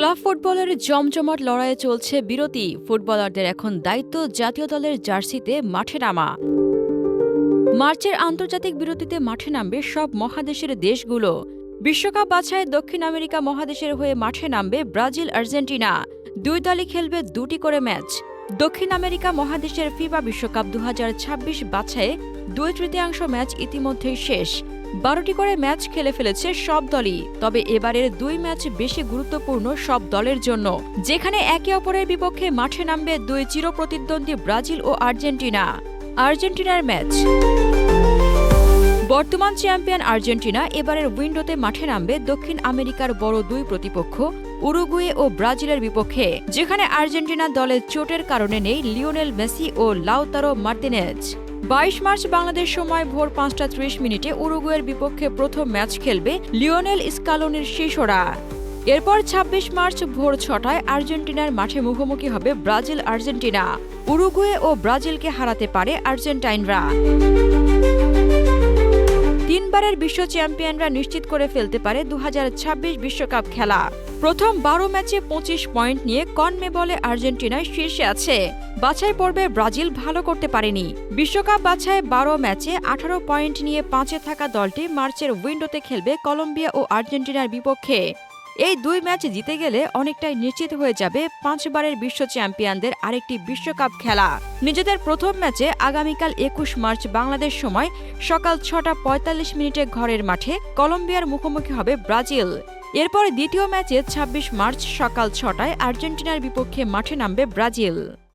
Club ফুটবলের জমজমাট লড়াইয়ে চলছে বিরতি। ফুটবলারদের এখন দায়িত্ব জাতীয় দলের জার্সিতে মাঠে নামা। মার্চের আন্তর্জাতিক বিরতিতে মাঠে নামবে সব মহাদেশের দেশগুলো। বিশ্বকাপ বাছাই দক্ষিণ আমেরিকা মহাদেশের হয়ে মাঠে নামবে ব্রাজিল, আর্জেন্টিনা। দুই দলই খেলবে দুটি করে ম্যাচ। দক্ষিণ আমেরিকা মহাদেশের ফিফা বিশ্বকাপ 2026 বাছাইয়ে 2/3 ম্যাচ ইতিমধ্যেই শেষ। 12টি করে ম্যাচ খেলে ফেলেছে সব দলই। তবে এবারের দুই ম্যাচ বেশি গুরুত্বপূর্ণ সব দলের জন্য, যেখানে একে অপরের বিপক্ষে মাঠে নামবে দুই চিরপ্রতিদ্বন্দ্বী ব্রাজিল ও আর্জেন্টিনা। আর্জেন্টিনার ম্যাচ। বর্তমান চ্যাম্পিয়ন আর্জেন্টিনা এবারের উইন্ডোতে মাঠে নামবে দক্ষিণ আমেরিকার বড় দুই প্রতিপক্ষ উরুগুয়ে ও ব্রাজিলের বিপক্ষে, যেখানে আর্জেন্টিনা দলের চোটের কারণে নেই লিওনেল মেসি ও লাউতারো মার্তিনেজ। 22 মার্চ বাংলাদেশ সময় ভোর 5:30 উরুগুয়ের বিপক্ষে প্রথম ম্যাচ খেলবে লিওনেল স্কালোনির শিশুরা। এরপর 26 মার্চ ভোর 6টায় আর্জেন্টিনার মাঠে মুখোমুখি হবে ব্রাজিল, আর্জেন্টিনা। উরুগুয়ে ও ব্রাজিলকে হারাতে পারে আর্জেন্টাইনরা। তিনবারের বিশ্ব চ্যাম্পিয়নরা নিশ্চিত করে ফেলতে পারে 2026 বিশ্বকাপ খেলা। প্রথম 12 ম্যাচে 25 পয়েন্ট নিয়ে কনমেবলে আর্জেন্টিনায় শীর্ষে আছে। বাছাই পর্বে ব্রাজিল ভালো করতে পারেনি। বিশ্বকাপ বাছাই 12 ম্যাচে 18 পয়েন্ট নিয়ে 5-এ থাকা দলটি মার্চের উইন্ডোতে খেলবে কলম্বিয়া ও আর্জেন্টিনার বিপক্ষে। এই দুই ম্যাচ জিতে গেলে অনেকটাই নিশ্চিত হয়ে যাবে 5 বারের বিশ্ব চ্যাম্পিয়নদের আরেকটি বিশ্বকাপ খেলা। নিজেদের প্রথম ম্যাচে আগামীকাল 21 মার্চ বাংলাদেশ সময় সকাল 6:45 ঘরের মাঠে কলম্বিয়ার মুখোমুখি হবে ব্রাজিল। এরপর দ্বিতীয় ম্যাচে 26 মার্চ সকাল 6টায় আর্জেন্টিনার বিপক্ষে মাঠে নামবে ব্রাজিল।